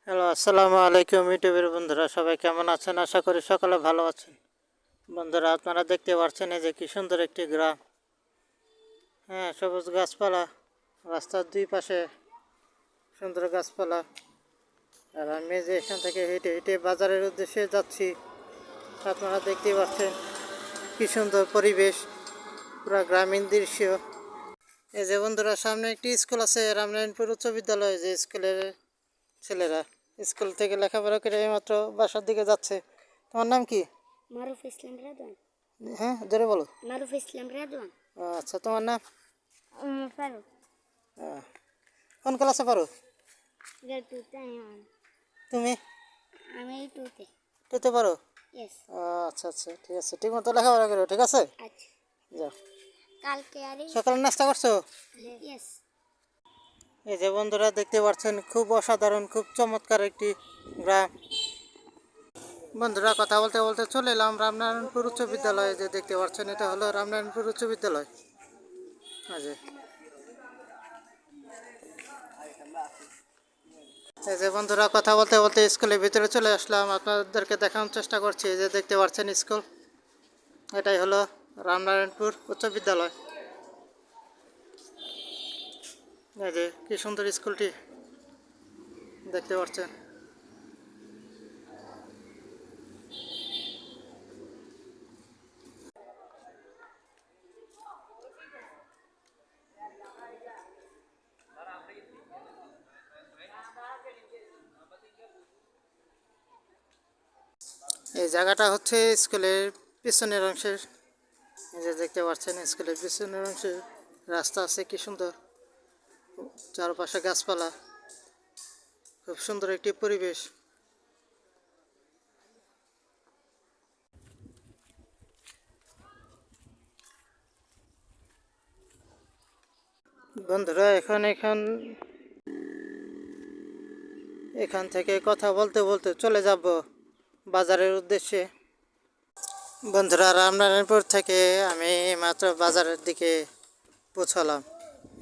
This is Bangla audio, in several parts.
হ্যালো, আসসালামু আলাইকুম ইউটিউবের বন্ধুরা, সবাই কেমন আছেন? আশা করি সকলে ভালো আছেন। বন্ধুরা, আপনারা দেখতে পাচ্ছেন এই যে কি সুন্দর একটি গ্রাম। হ্যাঁ, সবুজ গাছপালা, রাস্তার দুই পাশে সুন্দর গাছপালা। আর আমি যে এখান থেকে হেঁটে হেঁটে বাজারের উদ্দেশ্যে যাচ্ছি, আপনারা দেখতেই পাচ্ছেন কি সুন্দর পরিবেশ, পুরো গ্রামীণ দৃশ্য। এই যে বন্ধুরা, সামনে একটি স্কুল আছে, রামনারায়ণপুর উচ্চ বিদ্যালয়। যে স্কুলের ছেলেরা স্কুল থেকে লেখাপড়া করে এইমাত্র বাসার দিকে যাচ্ছে। তোমার নাম কি? মারুফ ইসলাম রাদওয়ান। হ্যাঁ, জোরে বলো। মারুফ ইসলাম রাদওয়ান। আচ্ছা, তোমার নাম? ফারুক। কোন ক্লাসে পারো গ্রেড টুতে তুমি? আমি টুতে। টুতে পারো? ইয়েস। আচ্ছা আচ্ছা, ঠিক আছে, ঠিক মতো লেখাপড়া করো, ঠিক আছে? আচ্ছা। যাও। কালকে আর সকালে নাস্তা করছো? ইয়েস। এই যে বন্ধুরা, দেখতে পাচ্ছেন খুব অসাধারণ, খুব চমৎকার একটি গ্রাম। বন্ধুরা, কথা বলতে বলতে চলে এলাম রামনারায়ণপুর উচ্চ বিদ্যালয়ে। যে দেখতে পাচ্ছেন, এটা হলো রামনারায়ণপুর উচ্চ বিদ্যালয়। এই যে বন্ধুরা, কথা বলতে বলতে স্কুলের ভিতরে চলে আসলাম। আপনাদেরকে দেখানোর চেষ্টা করছি। এই যে দেখতে পাচ্ছেন স্কুল, এটাই হলো রামনারায়ণপুর উচ্চ বিদ্যালয়। এই যে কি সুন্দর স্কুলটি দেখতে পাচ্ছেন। এই জায়গাটা হচ্ছে স্কুলের পিছনের অংশের। এই যে দেখতে পাচ্ছেন স্কুলের পিছনের অংশে রাস্তা আছে, কি সুন্দর, চারপাশে গাছপালা, খুব সুন্দর একটি পরিবেশ। বন্ধুরা, এখান থেকে কথা বলতে বলতে চলে যাব বাজারের উদ্দেশ্যে। বন্ধুরা, রামনারায়ণপুর থেকে আমি মাত্র বাজারের দিকে পৌঁছালাম।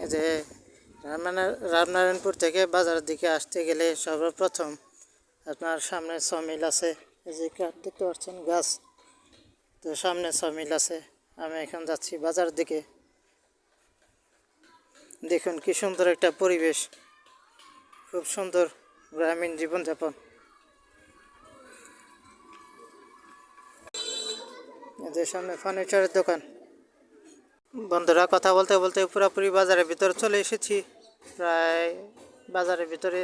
এই যে রামনারায়ণপুর থেকে বাজারের দিকে আসতে গেলে সর্বপ্রথম আপনার সামনে সমিল আছে। এই যে দেখতে পাচ্ছেন গাছ, তো সামনে সমিল আছে। আমি এখন যাচ্ছি বাজারের দিকে। দেখুন কি সুন্দর একটা পরিবেশ, খুব সুন্দর গ্রামীণ জীবনযাপন। এদের সামনে ফার্নিচারের দোকান। বন্ধুরা, কথা বলতে বলতে পুরোপুরি বাজারের ভিতরে চলে এসেছি। প্রায় বাজারের ভিতরে